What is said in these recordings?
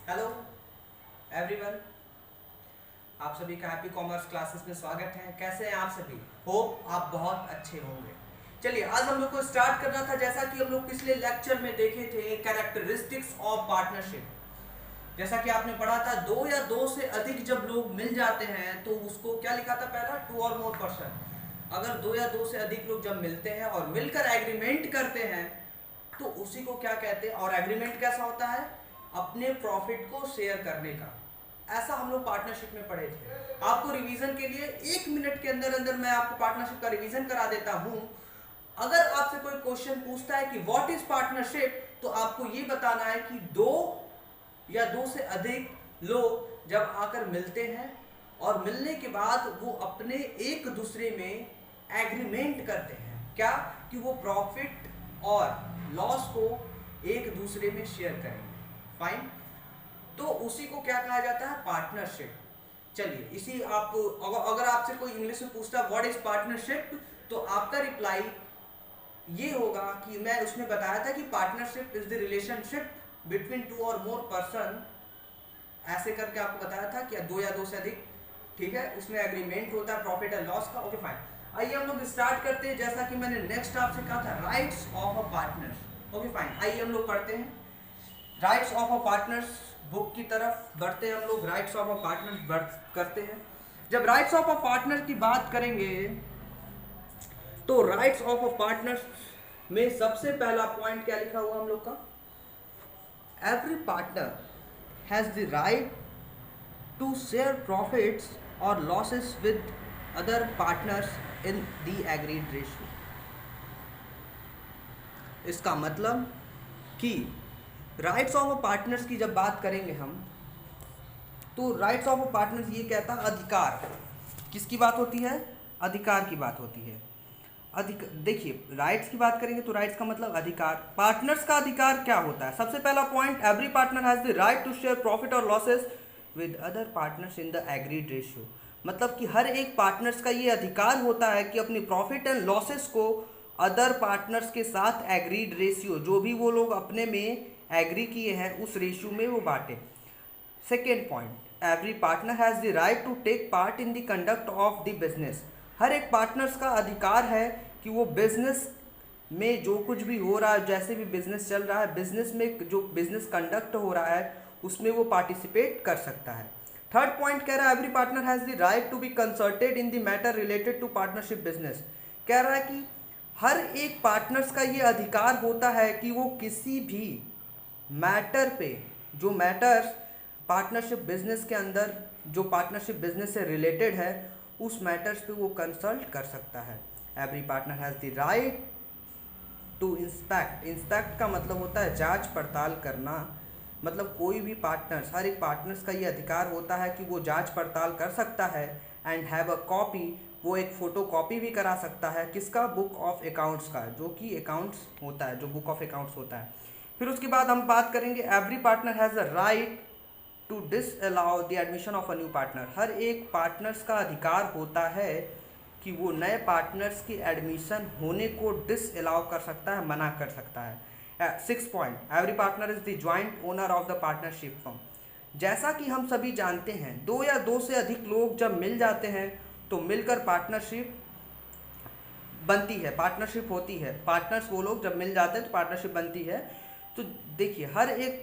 Hello everyone, आप सभी का हैप्पी कॉमर्स क्लासेस में स्वागत है। कैसे हैं आप सभी? होप आप बहुत अच्छे होंगे। चलिए, आज हम लोग को स्टार्ट करना था, जैसा कि हम लोग पिछले लेक्चर में देखे थे, कैरेक्टरिस्टिक्स ऑफ पार्टनरशिप। जैसा कि आपने पढ़ा था, दो या दो से अधिक जब लोग मिल जाते हैं तो उसको क्या लिखा था पहला? टू और मोर पर्सन। अगर दो या दो से अधिक लोग जब मिलते हैं और मिलकर एग्रीमेंट करते हैं तो उसी को क्या कहते हैं? और एग्रीमेंट कैसा होता है? अपने प्रॉफिट को शेयर करने का। ऐसा हम लोग पार्टनरशिप में पढ़े थे। आपको रिवीजन के लिए 1 मिनट के अंदर अंदर मैं आपको पार्टनरशिप का रिवीजन करा देता हूं। अगर आपसे कोई क्वेश्चन पूछता है कि व्हाट इज पार्टनरशिप, तो आपको ये बताना है कि दो या दो से अधिक लोग जब आकर मिलते हैं और मिलने के बाद वो अपने एक दूसरे में एग्रीमेंट करते हैं, क्या? कि वो प्रॉफिट और लॉस को एक दूसरे में शेयर करेंगे। फाइन। तो उसी को क्या कहा जाता है? पार्टनरशिप। चलिए, इसी आपको अगर आपसे कोई इंग्लिश में पूछता व्हाट इज पार्टनरशिप, तो आपका रिप्लाई ये होगा कि मैं उसमें बताया था कि partnership is the relationship between two और मोर पर्सन। ऐसे करके आपको बताया था कि दो या दो से अधिक, ठीक है, उसमें एग्रीमेंट होता है प्रॉफिट एंड लॉस का। Okay fine. आइए हम लोग स्टार्ट करते हैं। जैसा कि मैंने नेक्स्ट आपसे कहा था, rights of a partner. Okay fine, आइए हम लोग पढ़ते हैं rights of a partners. Book की तरफ बढ़ते हैं हम लोग, राइट्स ऑफ अ पार्टनर करते हैं। जब राइट्स ऑफ अ पार्टनर की बात करेंगे तो राइट्स ऑफ अ पार्टनर में सबसे पहला पॉइंट क्या लिखा हुआ हम लोग का? Every partner has the right to share profits or losses with other partners in the agreed ratio। इसका मतलब कि राइट्स ऑफ अ पार्टनर्स की जब बात करेंगे हम, तो राइट्स ऑफ अ पार्टनर्स ये कहता है अधिकार। किसकी बात होती है? अधिकार की बात होती है। देखिए, राइट्स की बात करेंगे तो राइट्स का मतलब अधिकार। पार्टनर्स का अधिकार क्या होता है? सबसे पहला point, every partner has the right to share profit और losses with other partners in the agreed ratio. मतलब कि हर एक पार्टनर्स का ये अधिकार होता है कि अपनी प्रॉफिट एंड लॉसेस को अदर पार्टनर्स के साथ एग्रीड रेशियो, जो भी वो लोग अपने में एग्री किए हैं उस रेशियो में वो बांटे। Second point, every partner has the right to take part in the conduct of the business. हर एक पार्टनर्स का अधिकार है कि वो बिजनेस में जो कुछ भी हो रहा है, जैसे भी बिजनेस चल रहा है, बिजनेस में जो बिजनेस कंडक्ट हो रहा है उसमें वो पार्टिसिपेट कर सकता है। थर्ड पॉइंट कह रहा है, every partner has the right to be consulted in the matter related to partnership business. कह रहा है कि हर एक पार्टनर्स का ये अधिकार होता है कि वो किसी भी मैटर पे, जो मैटर्स पार्टनरशिप बिजनेस के अंदर, जो पार्टनरशिप बिजनेस से रिलेटेड है, उस मैटर्स पे वो कंसल्ट कर सकता है। Every partner has the right to inspect. Inspect का मतलब होता है जांच पड़ताल करना। मतलब कोई भी पार्टनर्स, हर एक पार्टनर्स का ये अधिकार होता है कि वो जांच पड़ताल कर सकता है। एंड हैव अ कॉपी, वो एक फ़ोटो कॉपी भी करा सकता है। किसका? बुक ऑफ अकाउंट्स का, जो कि अकाउंट्स होता है, जो बुक ऑफ अकाउंट्स होता है। फिर उसके बाद हम बात करेंगे, every partner has a right to disallow the admission of a new partner. हर एक पार्टनर्स का अधिकार होता है कि वो नए पार्टनर्स की एडमिशन होने को डिस अलाउ कर सकता है, मना कर सकता है। Six point, every partner is the joint owner of the partnership firm. जैसा कि हम सभी जानते हैं, दो या दो से अधिक लोग जब मिल जाते हैं तो मिलकर पार्टनरशिप बनती है, पार्टनरशिप होती है। पार्टनर्स वो लोग जब मिल जाते हैं तो पार्टनरशिप बनती है। तो देखिए, हर एक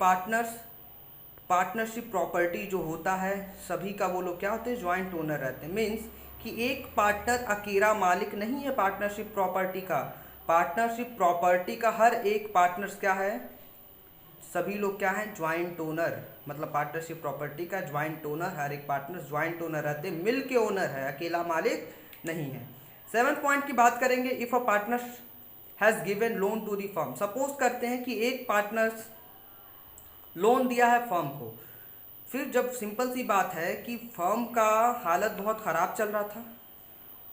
पार्टनरशिप प्रॉपर्टी जो होता है, सभी का वो लोग क्या होते हैं? ज्वाइंट ओनर रहते हैं। मीन्स कि एक पार्टनर अकेला मालिक नहीं है पार्टनरशिप प्रॉपर्टी का। पार्टनरशिप प्रॉपर्टी का हर एक पार्टनर्स क्या है? सभी लोग क्या हैं? Joint owner. मतलब पार्टनरशिप प्रॉपर्टी का ज्वाइंट ओनर, हर एक पार्टनर ज्वाइंट ओनर रहते हैं, मिल के ओनर है, अकेला मालिक नहीं है। सेवन पॉइंट की बात करेंगे, if a partner has given loan to the firm. Suppose करते हैं कि एक पार्टनर लोन दिया है फर्म को। फिर जब सिंपल सी बात है कि फर्म का हालत बहुत ख़राब चल रहा था,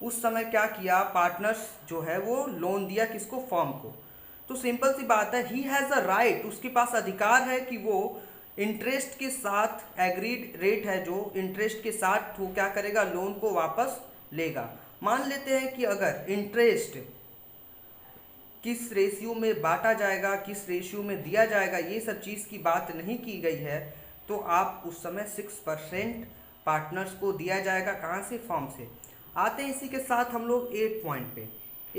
उस समय क्या किया पार्टनर्स जो है वो लोन दिया किसको? फर्म को। तो सिंपल सी बात है, ही हैज़ अ राइट, उसके पास अधिकार है कि वो इंटरेस्ट के साथ, एग्रीड रेट है जो, इंटरेस्ट के साथ वो क्या करेगा? लोन को वापस लेगा। मान लेते हैं कि अगर इंटरेस्ट किस रेशियो में बांटा जाएगा, किस रेशियो में दिया जाएगा, ये सब चीज़ की बात नहीं की गई है, तो आप उस समय 6% पार्टनर्स को दिया जाएगा। कहाँ से? फर्म से। आते हैं इसी के साथ हम लोग 8 पॉइंट पे।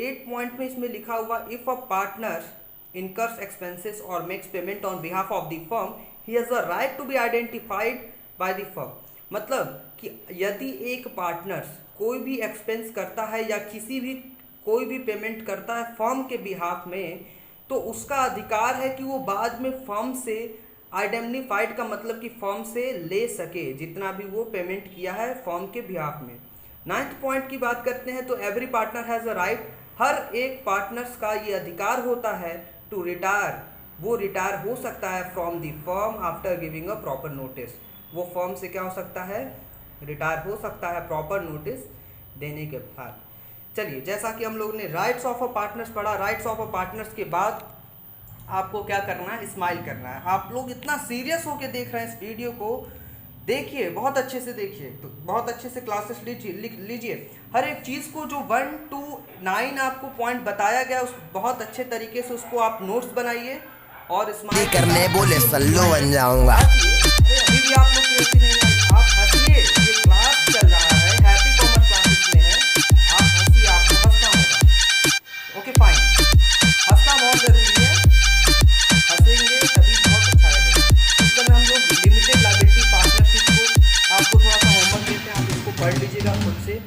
8 पॉइंट में इसमें लिखा हुआ, if a partner incurs expenses or makes payment on behalf of the firm, he has a right to be identified by the firm। मतलब कि यदि एक पार्टनर्स कोई भी एक्सपेंस करता है या कोई भी पेमेंट करता है फर्म के बिहाफ में, तो उसका अधिकार है कि वो बाद में फर्म से आइडेंटिफाइड का मतलब कि फर्म से ले सके जितना भी वो पेमेंट किया है फर्म के बिहाफ में। 9th पॉइंट की बात करते हैं तो every partner has a right, हर एक पार्टनर्स का ये अधिकार होता है टू रिटायर, वो रिटायर हो सकता है from the firm after giving a proper notice. वो फर्म से क्या हो सकता है? रिटायर हो सकता है प्रॉपर नोटिस देने के बाद। चलिए, जैसा कि हम लोग ने राइट्स ऑफ अ पार्टनर्स पढ़ा, राइट्स ऑफ अ पार्टनर्स के बाद आपको क्या करना है? स्माइल करना है। आप लोग इतना सीरियस होके देख रहे हैं इस वीडियो को, देखिए बहुत अच्छे से देखिए, तो बहुत अच्छे से क्लासेस लीजिए। हर एक चीज़ को जो 1 to 9 आपको पॉइंट बताया गया उस बहुत अच्छे तरीके से उसको आप नोट्स बनाइए और स्माइल करने बोले सल्लो बन जाऊंगा। अभी भी आप लोग की हंसी नहीं आई, आप हंसिए, ये क्लास चल रहा है, हैप्पी कॉमर्स क्लासेस में है, आप हंसिए, आपको हंसना होगा। ओके फाइन, हंसना बहुत ज़रूरी है, हंसेंगे तभी बहुत अच्छा लगेगा। इस समय हम लोग लिमिटेड लायबिलिटी पार्टनरशिप को आपको थोड़ा सा होमवर्क देते हैं, आप इसको पढ़ लीजिएगा खुद से।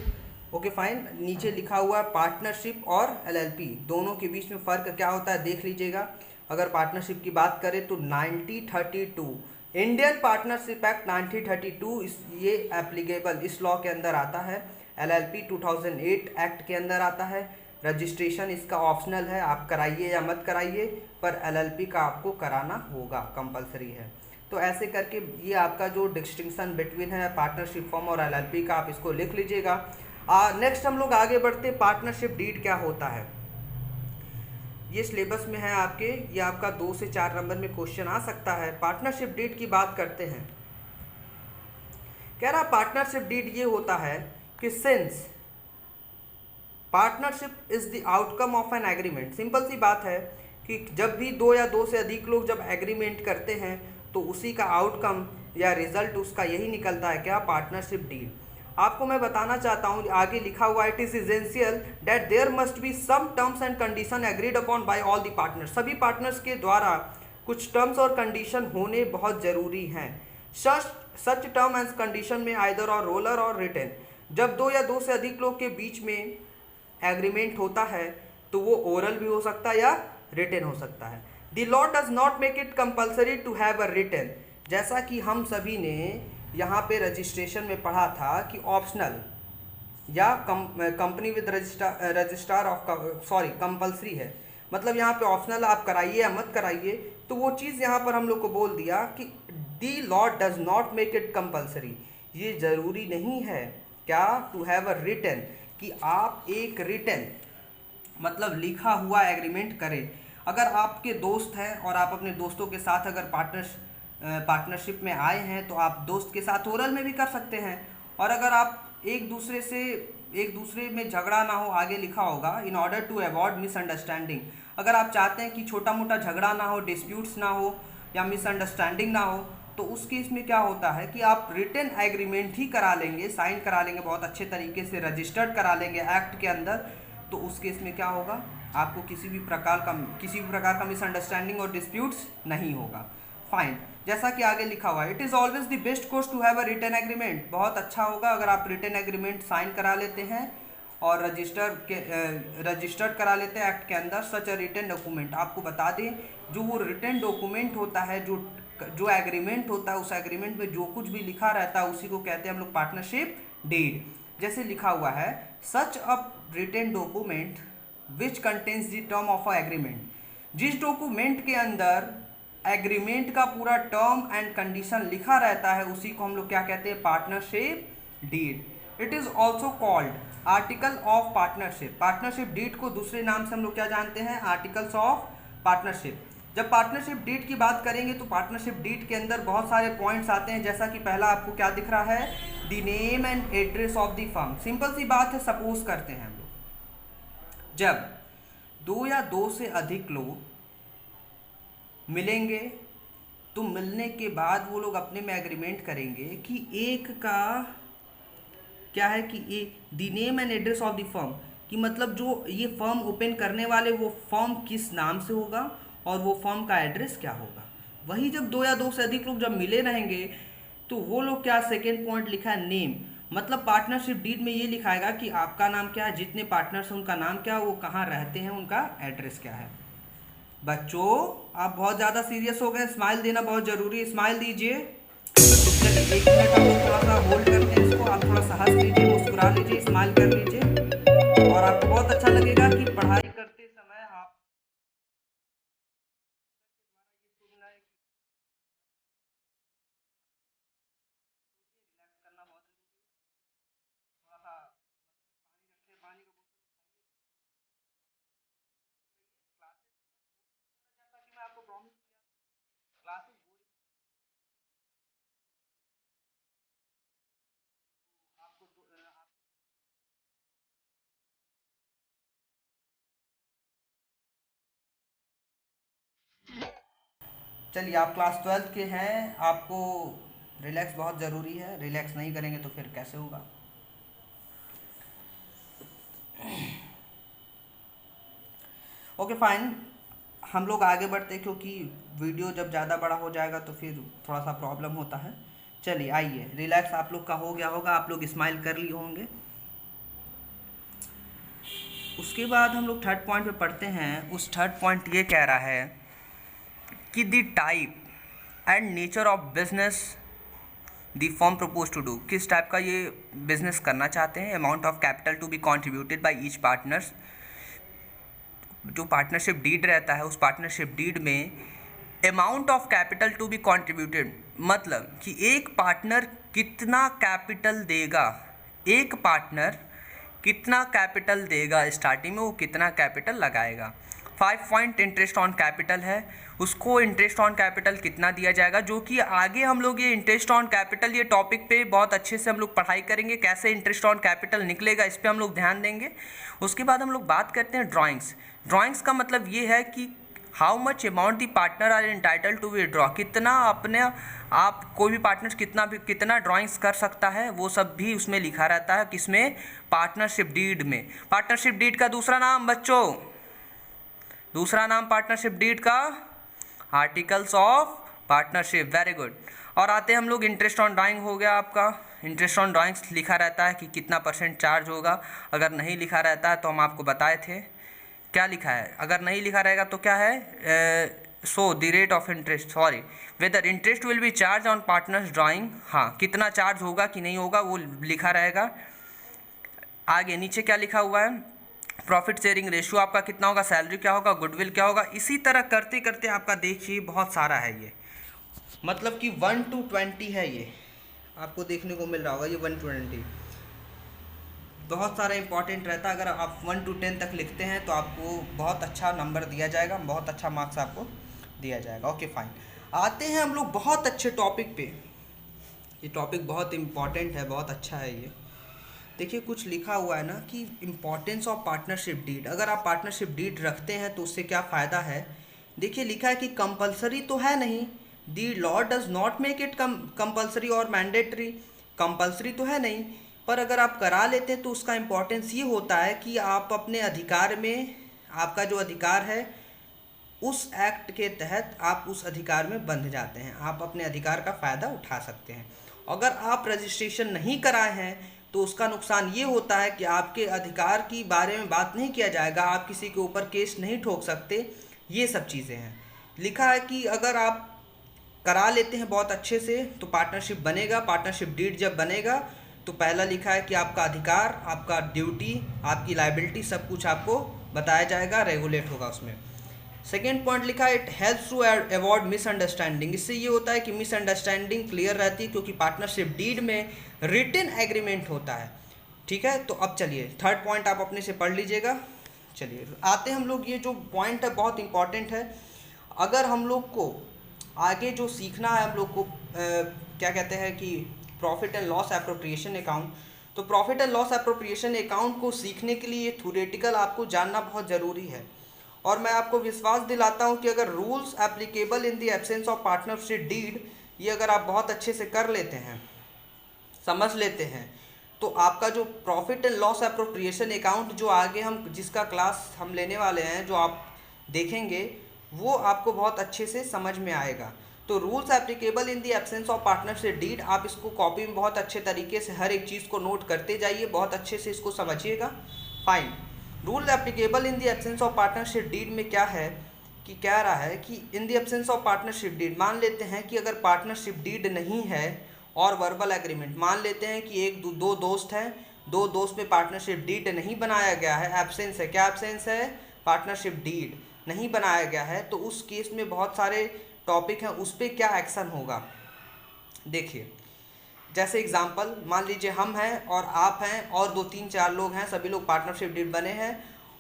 ओके फाइन, नीचे लिखा हुआ है पार्टनरशिप और एलएलपी दोनों के बीच में फ़र्क क्या होता है देख लीजिएगा। अगर पार्टनरशिप की बात करें तो 1932 इंडियन पार्टनरशिप एक्ट 1932 ये एप्लीकेबल इस लॉ के अंदर आता है। एलएलपी 2008 एक्ट के अंदर आता है। रजिस्ट्रेशन इसका ऑप्शनल है, आप कराइए या मत कराइए, पर एलएलपी का आपको कराना होगा, कंपलसरी है। तो ऐसे करके ये आपका जो डिस्टिंक्शन बिटवीन है पार्टनरशिप फॉर्म और एलएलपी का, आप इसको लिख लीजिएगा। नेक्स्ट हम लोग आगे बढ़ते, पार्टनरशिप डीड क्या होता है। ये सिलेबस में है आपके, ये आपका 2 से 4 नंबर में क्वेश्चन आ सकता है। पार्टनरशिप डीड की बात करते हैं। कह रहा पार्टनरशिप डीड ये होता है कि since partnership is the outcome of an agreement, simple सी बात है कि जब भी 2 या 2 से अधिक लोग जब एग्रीमेंट करते हैं तो उसी का आउटकम या रिजल्ट उसका यही निकलता है, क्या? Partnership deed. आपको मैं बताना चाहता हूँ, आगे लिखा हुआ it is essential that there must be some terms and condition agreed upon by all the partners, सभी पार्टनर्स के द्वारा कुछ टर्म्स और कंडीशन होने बहुत ज़रूरी हैं। सच टर्म एंड कंडीशन में आइदर और रोलर और रिटन, जब 2 या 2 से अधिक लोग के बीच में एग्रीमेंट होता है तो वो ओरल भी हो सकता है या रिटन हो सकता है। The law does not make it compulsory to have a written, जैसा कि हम सभी ने यहाँ पे रजिस्ट्रेशन में पढ़ा था कि ऑप्शनल या company with registrar of compulsory है, मतलब यहाँ पे ऑप्शनल आप कराइए या मत कराइए। तो वो चीज़ यहाँ पर हम लोग को बोल दिया कि the law does not make it compulsory, ये ज़रूरी नहीं है क्या? टू हैव अ रिटन, कि आप एक रिटन मतलब लिखा हुआ एग्रीमेंट करें। अगर आपके दोस्त हैं और आप अपने दोस्तों के साथ अगर पार्टनरशिप में आए हैं तो आप दोस्त के साथ ओरल में भी कर सकते हैं। और अगर आप एक दूसरे में झगड़ा ना हो, आगे लिखा होगा in order to avoid misunderstanding, अगर आप चाहते हैं कि छोटा मोटा झगड़ा ना हो, डिस्प्यूट्स ना हो या मिसअंडरस्टैंडिंग ना हो, तो उस केस में क्या होता है कि आप रिटन एग्रीमेंट ही करा लेंगे, साइन करा लेंगे, बहुत अच्छे तरीके से रजिस्टर्ड करा लेंगे एक्ट के अंदर। तो उस केस में क्या होगा, आपको किसी भी प्रकार का मिसअंडरस्टैंडिंग और डिस्प्यूट्स नहीं होगा। फाइन, जैसा कि आगे लिखा हुआ है it is always the best course to have a written agreement, बहुत अच्छा होगा अगर आप रिटन एग्रीमेंट साइन करा लेते हैं और रजिस्टर्ड करा लेते हैं एक्ट के अंदर। सच अ रिटन डॉक्यूमेंट, आपको बता दें जो वो रिटन डॉक्यूमेंट होता है, जो एग्रीमेंट होता है, उस एग्रीमेंट में जो कुछ भी लिखा रहता है उसी को कहते हैं हम लोग पार्टनरशिप डीड। जैसे लिखा हुआ है such a written document which contains the term of a agreement, जिस डॉक्यूमेंट के अंदर एग्रीमेंट का पूरा टर्म एंड कंडीशन लिखा रहता है उसी को हम लोग क्या कहते हैं? Partnership deed. It is also called article of partnership, partnership deed को दूसरे नाम से हम लोग क्या जानते हैं? Articles of partnership. जब पार्टनरशिप डीड की बात करेंगे तो पार्टनरशिप डीड के अंदर बहुत सारे पॉइंट्स आते हैं, जैसा कि पहला आपको क्या दिख रहा है? The name and address of the firm. Simple सी बात है, सपोज करते हैं हम लोग जब 2 या 2 से अधिक लोग मिलेंगे तो मिलने के बाद वो लोग अपने में एग्रीमेंट करेंगे कि एक का क्या है कि the name and address of the firm, कि मतलब जो ये फर्म ओपन करने वाले वो फर्म किस नाम से होगा और वो फर्म का एड्रेस क्या होगा। वही जब दो या दो से अधिक लोग जब मिले रहेंगे तो वो लोग क्या, सेकेंड पॉइंट लिखा है नेम, मतलब पार्टनरशिप डीड में ये लिखाएगा कि आपका नाम क्या है, जितने पार्टनर्स हैं उनका नाम क्या है, वो कहाँ रहते हैं, उनका एड्रेस क्या है। बच्चों आप बहुत ज़्यादा सीरियस हो गए, स्माइल देना बहुत ज़रूरी है, स्माइल दीजिए। चलिए 1 मिनट हम लोग थोड़ा सा होल्ड करते हैं इसको, आप थोड़ा सा हंस लीजिए, मुस्कुरा लीजिए, स्माइल कर लीजिए और आपको बहुत अच्छा लगेगा कि पढ़ाई करते समय आप रिलैक्स करना बहुत जरूरी है। थोड़ा सा पानी रखिए, पानी का बोतल क्लासेस जैसा कि मैं आपको प्रॉमिस किया, क्लासेस बोरिंग आपको आप चलिए आप क्लास 12 के हैं, आपको रिलैक्स बहुत ज़रूरी है, रिलैक्स नहीं करेंगे तो फिर कैसे होगा। ओके फाइन, हम लोग आगे बढ़ते हैं क्योंकि वीडियो जब ज़्यादा बड़ा हो जाएगा तो फिर थोड़ा सा प्रॉब्लम होता है। चलिए आइए, रिलैक्स आप लोग का हो गया होगा, आप लोग स्माइल कर लिए होंगे। उसके बाद हम लोग थर्ड पॉइंट पे पढ़ते हैं। उस थर्ड पॉइंट ये कह रहा है कि the type and nature of business the firm propose to do, किस टाइप का ये बिजनेस करना चाहते हैं। Amount of capital to be contributed by each partners, जो पार्टनरशिप डीड रहता है उस पार्टनरशिप डीड में amount of capital to be contributed, मतलब कि एक पार्टनर कितना कैपिटल देगा, एक पार्टनर कितना कैपिटल देगा, स्टार्टिंग में वो कितना कैपिटल लगाएगा। 5 पॉइंट इंटरेस्ट ऑन कैपिटल है, उसको इंटरेस्ट ऑन कैपिटल कितना दिया जाएगा, जो कि आगे हम लोग ये इंटरेस्ट ऑन कैपिटल ये टॉपिक पे बहुत अच्छे से हम लोग पढ़ाई करेंगे, कैसे इंटरेस्ट ऑन कैपिटल निकलेगा इस पे हम लोग ध्यान देंगे। उसके बाद हम लोग बात करते हैं ड्राइंग्स। ड्राइंग्स का मतलब ये है कि how much amount the partner are entitle to withdraw, कितना अपने आप कोई भी पार्टनर कितना ड्राइंग्स कर सकता है, वो सब भी उसमें लिखा रहता है, किसमें, पार्टनरशिप डीड में। पार्टनरशिप डीड का दूसरा नाम बच्चों, दूसरा नाम पार्टनरशिप डीड का articles of partnership, very good. और आते हैं हम लोग इंटरेस्ट ऑन ड्राइंग हो गया आपका। इंटरेस्ट ऑन ड्राइंग्स लिखा रहता है कि कितना % चार्ज होगा, अगर नहीं लिखा रहता है तो हम आपको बताए थे क्या लिखा है, अगर नहीं लिखा रहेगा तो क्या है, so the rate of interest, sorry, whether interest will be charge on partners drawing, हाँ कितना चार्ज होगा कि नहीं होगा वो लिखा रहेगा। आगे नीचे क्या लिखा हुआ है, प्रॉफिट शेयरिंग रेशियो आपका कितना होगा, सैलरी क्या होगा, गुडविल क्या होगा। इसी तरह करते करते आपका देखिए बहुत सारा है ये, मतलब कि 1 to 20 है, ये आपको देखने को मिल रहा होगा, ये 1 to 20 बहुत सारा इंपॉर्टेंट रहता है। अगर आप 1 to 10 तक लिखते हैं तो आपको बहुत अच्छा नंबर दिया जाएगा, बहुत अच्छा मार्क्स आपको दिया जाएगा। ओके फाइन, आते हैं हम लोग बहुत अच्छे टॉपिक पे। ये टॉपिक बहुत इम्पॉर्टेंट है, बहुत अच्छा है ये। देखिए कुछ लिखा हुआ है ना कि इम्पॉर्टेंस ऑफ पार्टनरशिप डीड, अगर आप पार्टनरशिप डीड रखते हैं तो उससे क्या फ़ायदा है। देखिए लिखा है कि कंपलसरी तो है नहीं, the law does not make it compulsory और मैंडेटरी, कंपलसरी तो है नहीं, पर अगर आप करा लेते हैं तो उसका इम्पोर्टेंस ये होता है कि आप अपने अधिकार में, आपका जो अधिकार है उस एक्ट के तहत आप उस अधिकार में बंध जाते हैं, आप अपने अधिकार का फ़ायदा उठा सकते हैं। अगर आप रजिस्ट्रेशन नहीं कराए हैं तो उसका नुकसान ये होता है कि आपके अधिकार की बारे में बात नहीं किया जाएगा, आप किसी के ऊपर केस नहीं ठोक सकते, ये सब चीज़ें हैं। लिखा है कि अगर आप करा लेते हैं बहुत अच्छे से तो पार्टनरशिप बनेगा, पार्टनरशिप डीड जब बनेगा तो पहला लिखा है कि आपका अधिकार, आपका ड्यूटी, आपकी लायबिलिटी सब कुछ आपको बताया जाएगा, रेगुलेट होगा उसमें। सेकेंड पॉइंट लिखा है it helps to avoid misunderstanding, इससे ये होता है कि मिसअंडरस्टैंडिंग क्लियर रहती है क्योंकि पार्टनरशिप डीड में रिटन एग्रीमेंट होता है। ठीक है, तो अब चलिए थर्ड पॉइंट आप अपने से पढ़ लीजिएगा। चलिए आते हैं हम लोग, ये जो पॉइंट है बहुत इंपॉर्टेंट है। अगर हम लोग को आगे जो सीखना है, हम लोग को क्या कहते हैं कि profit and loss appropriation account, तो profit and loss appropriation account को सीखने के लिए थ्योरेटिकल आपको जानना बहुत ज़रूरी है। और मैं आपको विश्वास दिलाता हूँ कि अगर rules applicable in the absence of partnership deed ये अगर आप बहुत अच्छे से कर लेते हैं, समझ लेते हैं, तो आपका जो profit and loss appropriation account जो आगे हम जिसका क्लास हम लेने वाले हैं, जो आप देखेंगे, वो आपको बहुत अच्छे से समझ में आएगा। तो rules applicable in the absence of partnership deed, आप इसको कॉपी में बहुत अच्छे तरीके से हर एक चीज़ को नोट करते जाइए, बहुत अच्छे से इसको समझिएगा। Fine. Rule applicable in the absence of partnership deed में क्या है कि कह रहा है कि in the absence of partnership deed, मान लेते हैं कि अगर पार्टनरशिप डीड नहीं है और वर्बल एग्रीमेंट, मान लेते हैं कि दो दोस्त हैं, दो दोस्त में पार्टनरशिप डीड नहीं बनाया गया है, एब्सेंस है, क्या एब्सेंस है, पार्टनरशिप डीड नहीं बनाया गया है, तो उस केस में बहुत सारे टॉपिक हैं, उस पर क्या एक्शन होगा। देखिए, जैसे एग्जांपल मान लीजिए हम हैं और आप हैं और 2-3-4 लोग हैं, सभी लोग पार्टनरशिप डीड बने हैं,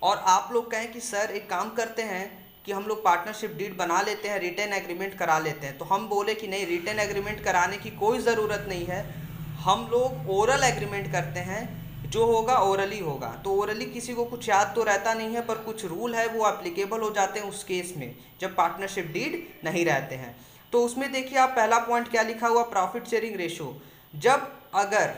और आप लोग कहें कि सर एक काम करते हैं कि हम लोग पार्टनरशिप डीड बना लेते हैं, रिटन एग्रीमेंट करा लेते हैं। तो हम बोले कि नहीं, रिटन एग्रीमेंट कराने की कोई ज़रूरत नहीं है, हम लोग ओरल एग्रीमेंट करते हैं, जो होगा ओरली होगा। तो ओरली किसी को कुछ याद तो रहता नहीं है, पर कुछ रूल है वो एप्लीकेबल हो जाते हैं उस केस में जब पार्टनरशिप डीड नहीं रहते हैं। तो उसमें देखिए आप पहला पॉइंट क्या लिखा हुआ, प्रॉफिट शेयरिंग रेशो। जब अगर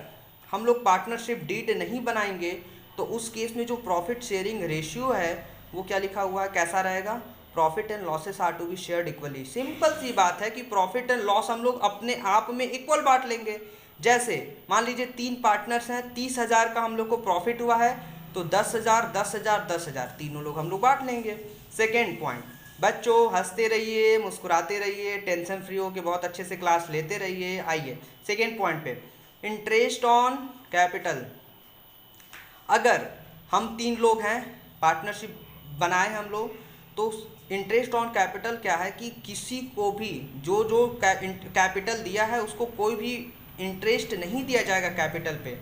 हम लोग पार्टनरशिप डीड नहीं बनाएंगे तो उस केस में जो प्रॉफिट शेयरिंग रेशियो है वो क्या लिखा हुआ है, कैसा रहेगा, profit and losses are to be shared equally. Simple सी बात है कि प्रॉफिट एंड लॉस हम लोग अपने आप में इक्वल बांट लेंगे। जैसे मान लीजिए 3 पार्टनर्स हैं, 30,000 का हम लोग को प्रॉफिट हुआ है, तो 10,000 10,000 10,000 तीनों लोग हम लोग बांट लेंगे। सेकेंड पॉइंट, बच्चों हंसते रहिए, मुस्कुराते रहिए, टेंशन फ्री होकर बहुत अच्छे से क्लास लेते रहिए। आइए सेकेंड पॉइंट पे, इंटरेस्ट ऑन कैपिटल। अगर हम 3 लोग हैं, पार्टनरशिप बनाए हम लोग, तो इंटरेस्ट ऑन कैपिटल क्या है कि किसी को भी जो जो कैपिटल दिया है उसको कोई भी इंटरेस्ट नहीं दिया जाएगा कैपिटल पे।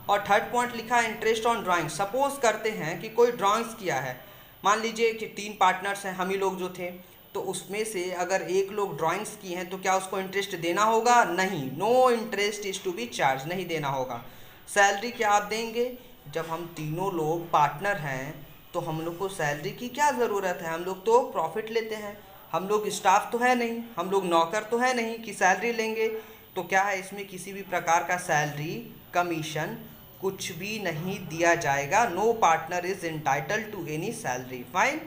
और थर्ड पॉइंट लिखा है इंटरेस्ट ऑन ड्राइंग। सपोज करते हैं कि कोई ड्राइंग्स किया है, मान लीजिए कि 3 पार्टनर्स हैं, हम ही लोग जो थे, तो उसमें से अगर एक लोग ड्राइंग्स की हैं तो क्या उसको इंटरेस्ट देना होगा, नहीं, no interest is to be charge, नहीं देना होगा। सैलरी क्या आप देंगे, जब हम तीनों लोग पार्टनर हैं तो हम लोग को सैलरी की क्या ज़रूरत है, हम लोग तो प्रॉफिट लेते हैं, हम लोग स्टाफ तो है नहीं, हम लोग नौकर तो है नहीं कि सैलरी लेंगे। तो क्या है, इसमें किसी भी प्रकार का सैलरी, कमीशन कुछ भी नहीं दिया जाएगा। No partner is entitled to any salary. Fine.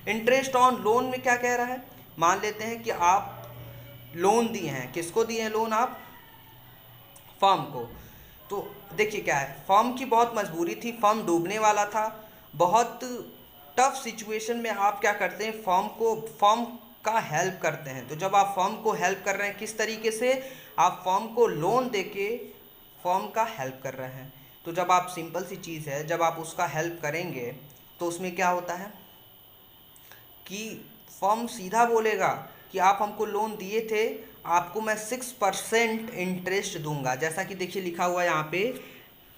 Interest on loan में क्या कह रहा है, मान लेते हैं कि आप लोन दिए हैं, किसको दिए हैं लोन, आप फर्म को। तो देखिए क्या है, फर्म की बहुत मजबूरी थी, फर्म डूबने वाला था, बहुत टफ सिचुएशन में आप क्या करते हैं, फर्म का हेल्प करते हैं। तो जब आप फर्म को हेल्प कर रहे हैं, किस तरीके से, आप फर्म को लोन देके फर्म का हेल्प कर रहे हैं। तो जब आप, सिंपल सी चीज़ है, जब आप उसका हेल्प करेंगे तो उसमें क्या होता है कि फर्म सीधा बोलेगा कि आप हमको लोन दिए थे, आपको मैं 6% इंटरेस्ट दूंगा। जैसा कि देखिए लिखा हुआ है यहाँ पे,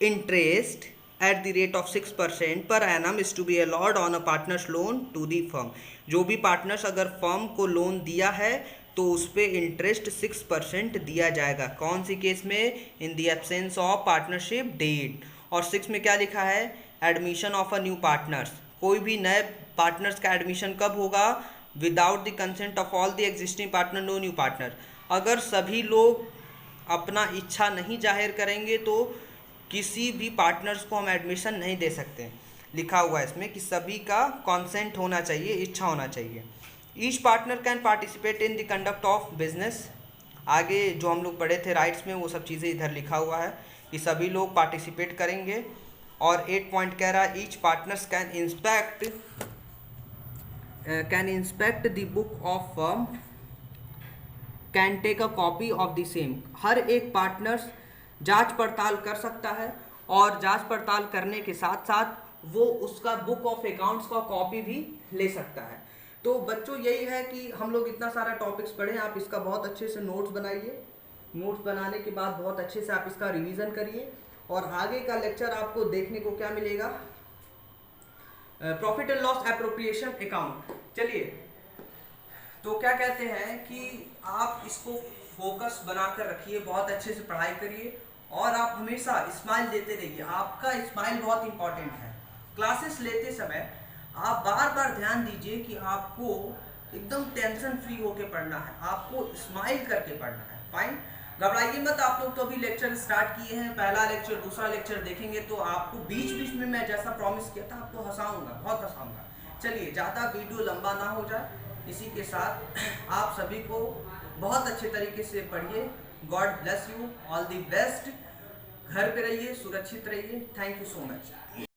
interest at the rate of 6% per annum is to be allowed on a partners loan to the firm. जो भी पार्टनर्स अगर फर्म को लोन दिया है तो उस पर इंटरेस्ट 6% दिया जाएगा। कौन सी केस में, in the absence of partnership deed. और 6 में क्या लिखा है, admission of a new partners. कोई भी नए पार्टनर्स का एडमिशन कब होगा, without the consent of all the existing partner, no new partner. अगर सभी लोग अपना इच्छा नहीं जाहिर करेंगे तो किसी भी पार्टनर्स को हम एडमिशन नहीं दे सकते। लिखा हुआ है इसमें कि सभी का कॉन्सेंट होना चाहिए, इच्छा होना चाहिए। Each partner can participate in the conduct of business. आगे जो हम लोग पढ़े थे राइट्स में, वो सब चीज़ें इधर लिखा हुआ है कि सभी लोग पार्टिसिपेट करेंगे। और 8 पॉइंट कह रहा है, each partners can inspect the book of firm, can take a copy of the same. हर एक पार्टनर्स जांच पड़ताल कर सकता है और जांच पड़ताल करने के साथ साथ वो उसका बुक ऑफ अकाउंट्स का कॉपी भी ले सकता है। तो बच्चों यही है कि हम लोग इतना सारा टॉपिक्स पढ़े, आप इसका बहुत अच्छे से नोट्स बनाइए। नोट्स बनाने के बाद बहुत अच्छे से आप इसका रिवीजन करिए और आगे का लेक्चर आपको देखने को क्या मिलेगा, profit and loss appropriation account. चलिए, तो क्या कहते हैं कि आप इसको फोकस बनाकर रखिए, बहुत अच्छे से पढ़ाई करिए और आप हमेशा स्माइल देते रहिए। आपका स्माइल बहुत इंपॉर्टेंट है। क्लासेस लेते समय आप बार बार ध्यान दीजिए कि आपको एकदम टेंशन फ्री होके पढ़ना है, आपको स्माइल करके पढ़ना है। फाइन, घबराइए मत। आप लोग तो अभी लेक्चर स्टार्ट किए हैं, पहला लेक्चर दूसरा लेक्चर देखेंगे तो आपको बीच बीच में मैं जैसा प्रॉमिस किया था आपको हंसाऊंगा, बहुत हंसाऊंगा। चलिए, ज़्यादा वीडियो लंबा ना हो जाए, इसी के साथ आप सभी को बहुत अच्छे तरीके से पढ़िए। God bless you, all the best. घर पे रहिए, सुरक्षित रहिए। Thank you so much.